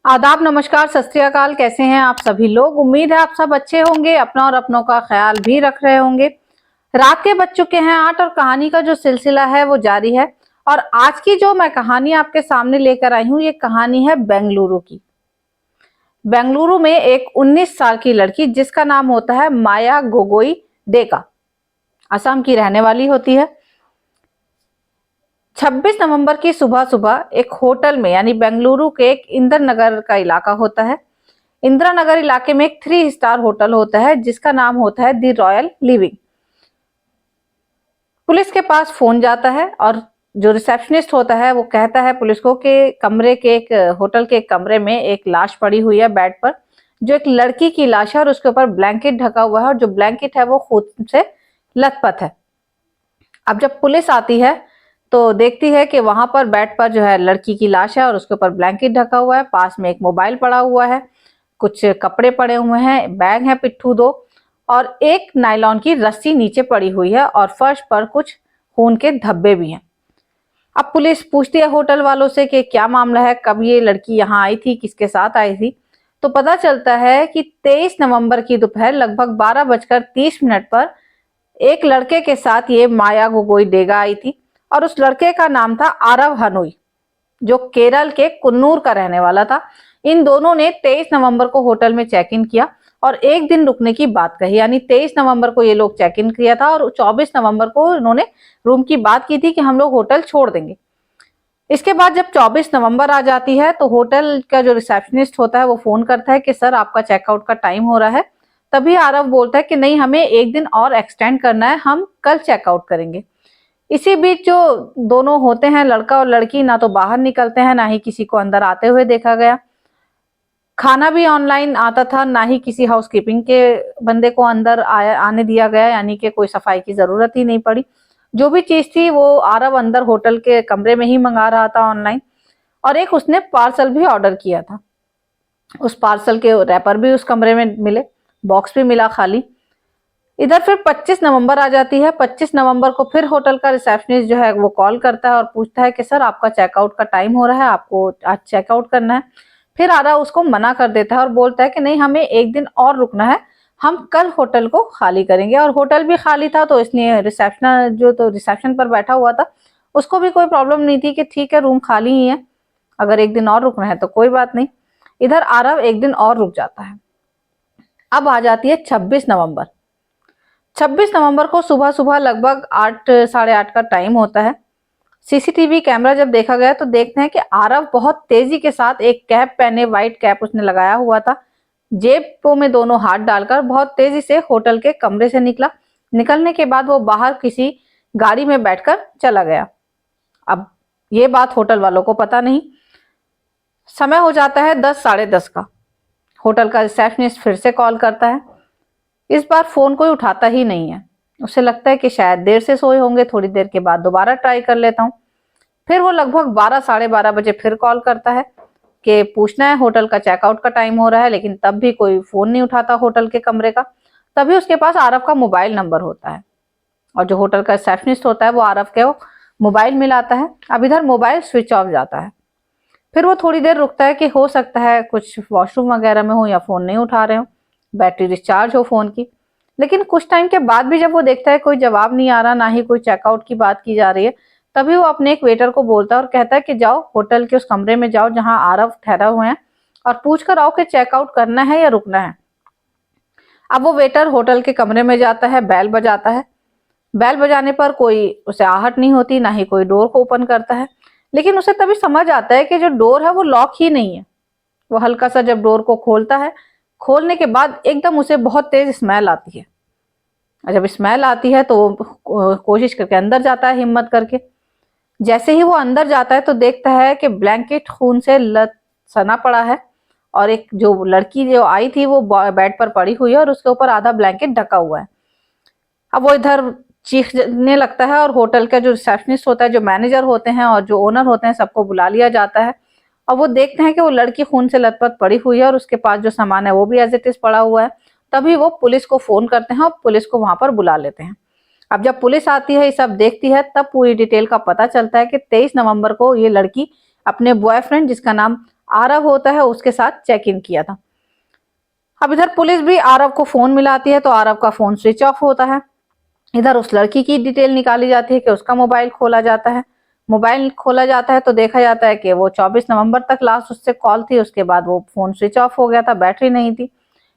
आदाब, नमस्कार, सत श्री अकाल। कैसे हैं आप सभी लोग? उम्मीद है आप सब अच्छे होंगे, अपना और अपनों का ख्याल भी रख रहे होंगे। रात के बज चुके हैं 8 और कहानी का जो सिलसिला है वो जारी है। और आज की जो मैं कहानी आपके सामने लेकर आई हूँ, ये कहानी है बेंगलुरु की। बेंगलुरु में एक 19 साल की लड़की जिसका नाम होता है माया गोगोई डेका, असम की रहने वाली होती है। 26 नवंबर की सुबह सुबह एक होटल में, यानी बेंगलुरु के एक इंदिरा नगर का इलाका होता है। इंदिरा नगर इलाके में एक 3 स्टार होटल होता है जिसका नाम होता है द रॉयल लिविंग। पुलिस के पास फोन जाता है और जो रिसेप्शनिस्ट होता है वो कहता है पुलिस को कि कमरे के एक होटल के एक कमरे में एक लाश पड़ी हुई है बेड पर, जो एक लड़की की लाश है और उसके ऊपर ब्लैंकेट ढका हुआ है और जो ब्लैंकेट है वो खून से लथपथ है। अब जब पुलिस आती है तो देखती है कि वहां पर बेड पर जो है लड़की की लाश है और उसके ऊपर ब्लैंकेट ढका हुआ है, पास में एक मोबाइल पड़ा हुआ है, कुछ कपड़े पड़े हुए हैं, बैग है पिट्ठू 2 और एक नायलॉन की रस्सी नीचे पड़ी हुई है और फर्श पर कुछ खून के धब्बे भी हैं। अब पुलिस पूछती है होटल वालों से कि क्या मामला है, कब ये लड़की यहाँ आई थी, किसके साथ आई थी। तो पता चलता है कि 23 नवंबर की दोपहर लगभग 12:30 पर एक लड़के के साथ ये माया गोगोई डेगा आई थी और उस लड़के का नाम था आरव हनुई, जो केरल के कुन्नूर का रहने वाला था। इन दोनों ने 23 नवंबर को होटल में चेक इन किया और एक दिन रुकने की बात कही, यानी 23 नवंबर को ये लोग चेक इन किया था और 24 नवंबर को इन्होंने रूम की बात की थी कि हम लोग होटल छोड़ देंगे। इसके बाद जब 24 नवंबर आ जाती है तो होटल का जो रिसेप्शनिस्ट होता है वो फोन करता है कि सर आपका चेकआउट का टाइम हो रहा है। तभी आरव बोलता है कि नहीं, हमें एक दिन और एक्सटेंड करना है, हम कल चेकआउट करेंगे। इसी बीच जो दोनों होते हैं, लड़का और लड़की, ना तो बाहर निकलते हैं ना ही किसी को अंदर आते हुए देखा गया। खाना भी ऑनलाइन आता था, ना ही किसी हाउसकीपिंग के बंदे को अंदर आने दिया गया, यानी कि कोई सफाई की जरूरत ही नहीं पड़ी। जो भी चीज थी वो आरव अंदर होटल के कमरे में ही मंगा रहा था ऑनलाइन। और एक उसने पार्सल भी ऑर्डर किया था, उस पार्सल के रैपर भी उस कमरे में मिले, बॉक्स भी मिला खाली। इधर फिर 25 नवंबर आ जाती है। 25 नवंबर को फिर होटल का रिसेप्शनिस्ट जो है वो कॉल करता है और पूछता है कि सर आपका चेकआउट का टाइम हो रहा है, आपको आज चेकआउट करना है। फिर आरा उसको मना कर देता है और बोलता है कि नहीं, हमें एक दिन और रुकना है, हम कल होटल को खाली करेंगे। और होटल भी खाली था तो इसलिए रिसेप्शन पर बैठा हुआ था, उसको भी कोई प्रॉब्लम नहीं थी कि ठीक है रूम खाली ही है, अगर एक दिन और रुकना है तो कोई बात नहीं। इधर आरव एक दिन और रुक जाता है। अब आ जाती है 26 नवंबर। 26 नवंबर को सुबह सुबह लगभग 8 साढ़े 8 का टाइम होता है। सीसीटीवी कैमरा जब देखा गया तो देखते हैं कि आरव बहुत तेजी के साथ एक कैप पहने, व्हाइट कैप उसने लगाया हुआ था, जेबों में दोनों हाथ डालकर बहुत तेजी से होटल के कमरे से निकला। निकलने के बाद वो बाहर किसी गाड़ी में बैठकर चला गया। अब ये बात होटल वालों को पता नहीं। समय हो जाता है 10 साढ़े 10 का। होटल का रिसेप्शनिस्ट फिर से कॉल करता है। इस बार फोन कोई उठाता ही नहीं है। उसे लगता है कि शायद देर से सोए होंगे, थोड़ी देर के बाद दोबारा ट्राई कर लेता हूँ। फिर वो लगभग 12 साढ़े 12 बजे फिर कॉल करता है कि पूछना है होटल का चेकआउट का टाइम हो रहा है, लेकिन तब भी कोई फोन नहीं उठाता होटल के कमरे का। तभी उसके पास आरव का मोबाइल नंबर होता है और जो होटल का रिसेप्शनिस्ट होता है वो आरव के वो मोबाइल मिलाता है। अब इधर मोबाइल स्विच ऑफ जाता है। फिर वो थोड़ी देर रुकता है कि हो सकता है कुछ वॉशरूम वगैरह में हो या फोन नहीं उठा रहे हो, बैटरी डिस्चार्ज हो फोन की। लेकिन कुछ टाइम के बाद भी जब वो देखता है कोई जवाब नहीं आ रहा, ना ही कोई चेकआउट की बात की जा रही है, तभी वो अपने एक वेटर को बोलता है और कहता है कि जाओ होटल के उस कमरे में जाओ जहां आरव ठहरा हुए हैं और पूछ कर आओ कि चेकआउट करना है या रुकना है। अब वो वेटर होटल के कमरे में जाता है, बेल बजाता है। बेल बजाने पर कोई उसे आहट नहीं होती, ना ही कोई डोर को ओपन करता है। लेकिन उसे तभी समझ आता है कि जो डोर है वो लॉक ही नहीं है। वो हल्का सा जब डोर को खोलता है, खोलने के बाद एकदम उसे बहुत तेज स्मेल आती है। और जब स्मेल आती है तो वो कोशिश करके अंदर जाता है हिम्मत करके। जैसे ही वो अंदर जाता है तो देखता है कि ब्लैंकेट खून से सना पड़ा है और एक जो लड़की जो आई थी वो बेड पर पड़ी हुई है और उसके ऊपर आधा ब्लैंकेट ढका हुआ है। अब वो इधर चीखने लगता है और होटल का जो रिसेप्शनिस्ट होता है, जो मैनेजर होते हैं और जो ओनर होते हैं, सबको बुला लिया जाता है। और वो देखते हैं कि वो लड़की खून से लथपथ पड़ी हुई है और उसके पास जो सामान है वो भी एज इट इज पड़ा हुआ है। तभी वो पुलिस को फोन करते हैं और पुलिस को वहां पर बुला लेते हैं। अब जब पुलिस आती है, ये सब देखती है, तब पूरी डिटेल का पता चलता है कि 23 नवंबर को ये लड़की अपने बॉयफ्रेंड जिसका नाम आरव होता है उसके साथ चेक इन किया था। अब इधर पुलिस भी आरव को फोन मिलाती है तो आरव का फोन स्विच ऑफ होता है। इधर उस लड़की की डिटेल निकाली जाती है कि उसका मोबाइल खोला जाता है। मोबाइल खोला जाता है तो देखा जाता है कि वो 24 नवंबर तक लास्ट उससे कॉल थी, उसके बाद वो फोन स्विच ऑफ हो गया था, बैटरी नहीं थी।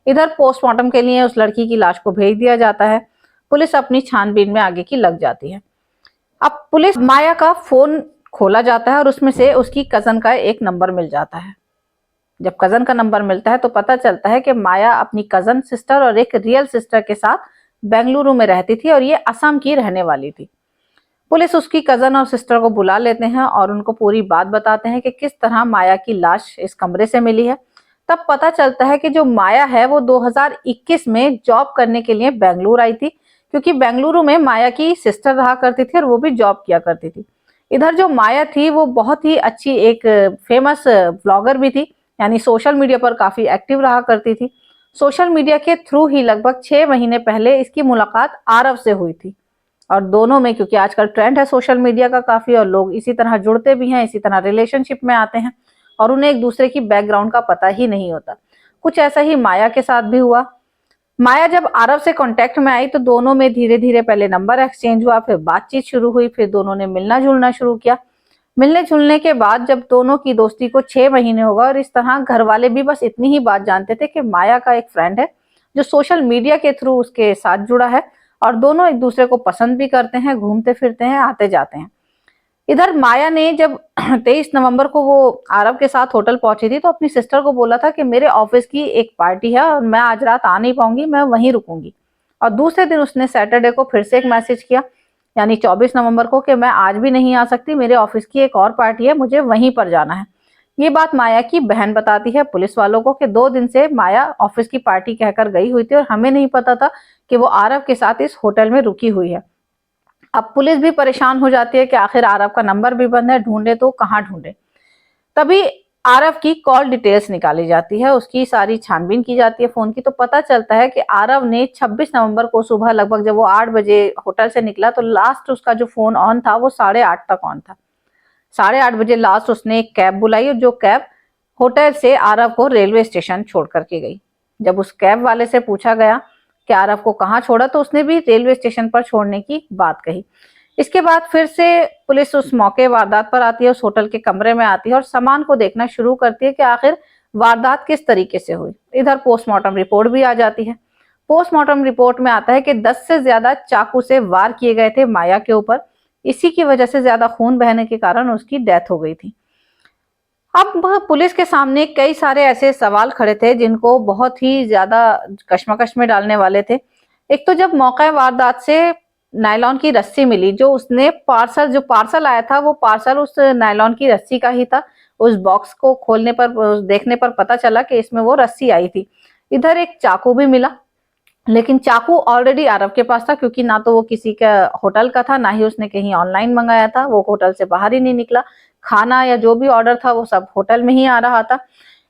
इधर पोस्टमार्टम के लिए उस लड़की की लाश को भेज दिया जाता है। पुलिस अपनी छानबीन में आगे की लग जाती है। अब पुलिस माया का फोन खोला जाता है और उसमें से उसकी कजन का एक नंबर मिल जाता है। जब कजन का नंबर मिलता है तो पता चलता है कि माया अपनी कजन सिस्टर और एक रियल सिस्टर के साथ बेंगलुरु में रहती थी और ये असम की रहने वाली थी। पुलिस उसकी कजन और सिस्टर को बुला लेते हैं और उनको पूरी बात बताते हैं कि किस तरह माया की लाश इस कमरे से मिली है। तब पता चलता है कि जो माया है वो 2021 में जॉब करने के लिए बेंगलुरु आई थी, क्योंकि बेंगलुरु में माया की सिस्टर रहा करती थी और वो भी जॉब किया करती थी। इधर जो माया थी वो बहुत ही अच्छी एक फेमस ब्लॉगर भी थी, यानी सोशल मीडिया पर काफी एक्टिव रहा करती थी। सोशल मीडिया के थ्रू ही लगभग 6 महीने पहले इसकी मुलाकात आरव से हुई थी। और दोनों में, क्योंकि आजकल ट्रेंड है सोशल मीडिया का काफी और लोग इसी तरह जुड़ते भी हैं, इसी तरह रिलेशनशिप में आते हैं और उन्हें एक दूसरे की बैकग्राउंड का पता ही नहीं होता। कुछ ऐसा ही माया के साथ भी हुआ। माया जब आरव से कांटेक्ट में आई तो दोनों में धीरे धीरे पहले नंबर एक्सचेंज हुआ, फिर बातचीत शुरू हुई, फिर दोनों ने मिलना जुलना शुरू किया। मिलने जुलने के बाद जब दोनों की दोस्ती को 6 महीने हो गए और इस तरह घर वाले भी बस इतनी ही बात जानते थे कि माया का एक फ्रेंड है जो सोशल मीडिया के थ्रू उसके साथ जुड़ा है और दोनों एक दूसरे को पसंद भी करते हैं, घूमते फिरते हैं, आते जाते हैं। इधर माया ने जब 23 नवंबर को वो आरव के साथ होटल पहुंची थी तो अपनी सिस्टर को बोला था कि मेरे ऑफिस की एक पार्टी है और मैं आज रात आ नहीं पाऊंगी, मैं वहीं रुकूंगी। और दूसरे दिन उसने सैटरडे को फिर से एक मैसेज किया, यानी 24 नवंबर को, कि मैं आज भी नहीं आ सकती, मेरे ऑफिस की एक और पार्टी है, मुझे वहीं पर जाना है। ये बात माया की बहन बताती है पुलिस वालों को कि 2 दिन से माया ऑफिस की पार्टी कहकर गई हुई थी और हमें नहीं पता था कि वो आरव के साथ इस होटल में रुकी हुई है। अब पुलिस भी परेशान हो जाती है कि आखिर आरव का नंबर भी बंद है, ढूंढे तो कहाँ ढूंढे। तभी आरव की कॉल डिटेल्स निकाली जाती है, उसकी सारी छानबीन की जाती है फोन की, तो पता चलता है कि आरव ने 26 नवंबर को सुबह लगभग जब वो 8 बजे होटल से निकला तो लास्ट उसका जो फोन ऑन था वो 8:30 तक ऑन था। 8:30 बजे लास्ट उसने एक कैब बुलाई और जो कैब होटल से आरव को रेलवे स्टेशन छोड़ करके गई। जब उस कैब वाले से पूछा गया कि आरव को कहाँ छोड़ा तो उसने भी रेलवे स्टेशन पर छोड़ने की बात कही। इसके बाद फिर से पुलिस उस मौके वारदात पर आती है, उस होटल के कमरे में आती है और सामान को देखना शुरू करती है कि आखिर वारदात किस तरीके से हुई। इधर पोस्टमार्टम रिपोर्ट भी आ जाती है। पोस्टमार्टम रिपोर्ट में आता है कि 10 से ज्यादा चाकू से वार किए गए थे माया के ऊपर, इसी की वजह से ज्यादा खून बहने के कारण उसकी डेथ हो गई थी। अब पुलिस के सामने कई सारे ऐसे सवाल खड़े थे जिनको बहुत ही ज्यादा कश्मकश में डालने वाले थे। एक तो जब मौका वारदात से नायलॉन की रस्सी मिली, जो उसने जो पार्सल आया था वो पार्सल उस नायलॉन की रस्सी का ही था। उस बॉक्स को खोलने पर, देखने पर पता चला कि इसमें वो रस्सी आई थी। इधर एक चाकू भी मिला, लेकिन चाकू ऑलरेडी आरव के पास था, क्योंकि ना तो वो किसी का होटल का था, ना ही उसने कहीं ऑनलाइन मंगाया था, वो होटल से बाहर ही नहीं निकला। खाना या जो भी ऑर्डर था वो सब होटल में ही आ रहा था।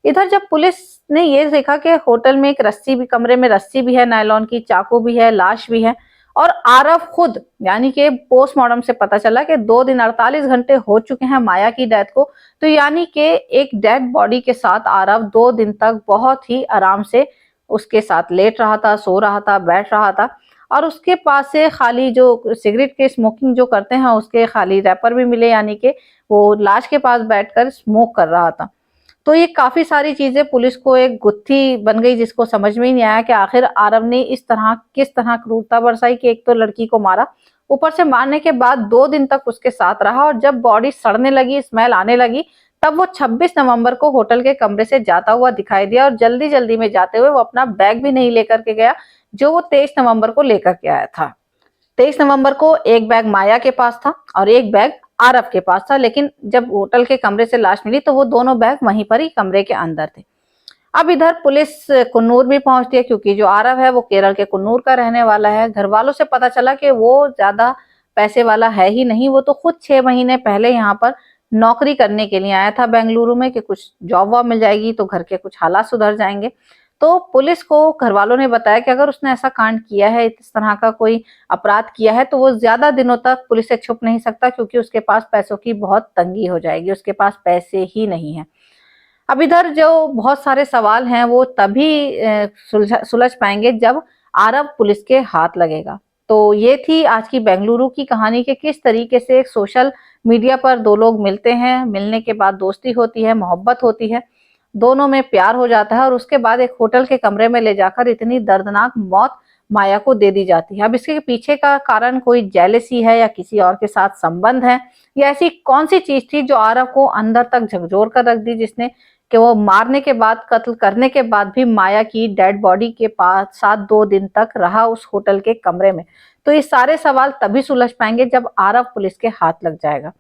इधर जब पुलिस ने ये देखा कि होटल में एक रस्सी भी, कमरे में रस्सी भी है नायलॉन की, चाकू भी है, लाश भी है और आरव खुद, यानी कि पोस्टमार्टम से पता चला कि 2 दिन 48 घंटे हो चुके हैं माया की डेथ को, तो यानी कि एक डेड बॉडी के साथ आरव 2 दिन तक बहुत ही आराम से उसके साथ लेट रहा था, सो रहा था, बैठ रहा था और उसके पास से खाली जो सिगरेट के स्मोकिंग जो करते हैं उसके खाली रैपर भी मिले, यानी कि वो लाश के पास बैठकर स्मोक कर रहा था। तो ये काफी सारी चीजें पुलिस को एक गुत्थी बन गई, जिसको समझ में ही नहीं आया कि आखिर आरव ने इस तरह किस तरह क्रूरता बरसाई कि एक तो लड़की को मारा, ऊपर से मारने के बाद 2 दिन तक उसके साथ रहा और जब बॉडी सड़ने लगी, स्मेल आने लगी, तब वो 26 नवंबर को होटल के कमरे से जाता हुआ दिखाई दिया और जल्दी जल्दी में जाते हुए वो अपना बैग भी नहीं लेकर के गया जो वो 23 नवंबर को लेकर के आया था। 23 नवंबर को एक बैग माया के पास था और एक बैग आरव के पास था, लेकिन जब होटल के कमरे से लाश मिली तो वो दोनों बैग वहीं पर ही कमरे के अंदर थे। अब इधर पुलिस कुन्नूर भी पहुंचती है, क्योंकि जो आरव है वो केरल के कुन्नूर का रहने वाला है। घर वालों से पता चला कि वो ज्यादा पैसे वाला है ही नहीं, वो तो खुद 6 महीने पहले यहाँ पर नौकरी करने के लिए आया था बेंगलुरु में कि कुछ जॉब वॉब मिल जाएगी तो घर के कुछ हालात सुधर जाएंगे। तो पुलिस को घर वालों ने बताया कि अगर उसने ऐसा कांड किया है, इस तरह का कोई अपराध किया है, तो वो ज्यादा दिनों तक पुलिस से छुप नहीं सकता, क्योंकि उसके पास पैसों की बहुत तंगी हो जाएगी, उसके पास पैसे ही नहीं है। अब इधर जो बहुत सारे सवाल हैं वो तभी सुलझ पाएंगे जब आरव पुलिस के हाथ लगेगा। तो ये थी आज की बेंगलुरु की कहानी के किस तरीके से एक सोशल मीडिया पर दो लोग मिलते हैं, मिलने के बाद दोस्ती होती है, मोहब्बत होती है, दोनों में प्यार हो जाता है और उसके बाद एक होटल के कमरे में ले जाकर इतनी दर्दनाक मौत माया को दे दी जाती है। अब इसके पीछे का कारण कोई जेलसी है या किसी और के साथ संबंध है, या ऐसी कौन सी चीज थी जो आरव को अंदर तक झकझोर कर रख दी, जिसने कि वो मारने के बाद, कत्ल करने के बाद भी माया की डेड बॉडी के पास साथ 2 दिन तक रहा उस होटल के कमरे में। तो ये सारे सवाल तभी सुलझ पाएंगे जब आरव पुलिस के हाथ लग जाएगा।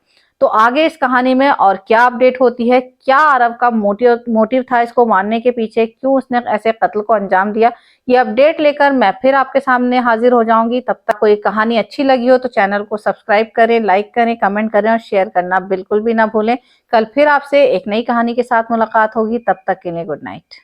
तो आगे इस कहानी में और क्या अपडेट होती है, क्या आरव का मोटिव था इसको मारने के पीछे, क्यों उसने ऐसे कत्ल को अंजाम दिया, ये अपडेट लेकर मैं फिर आपके सामने हाजिर हो जाऊंगी। तब तक कोई कहानी अच्छी लगी हो तो चैनल को सब्सक्राइब करें, लाइक करें, कमेंट करें और शेयर करना बिल्कुल भी ना भूलें। कल फिर आपसे एक नई कहानी के साथ मुलाकात होगी, तब तक के लिए गुड नाइट।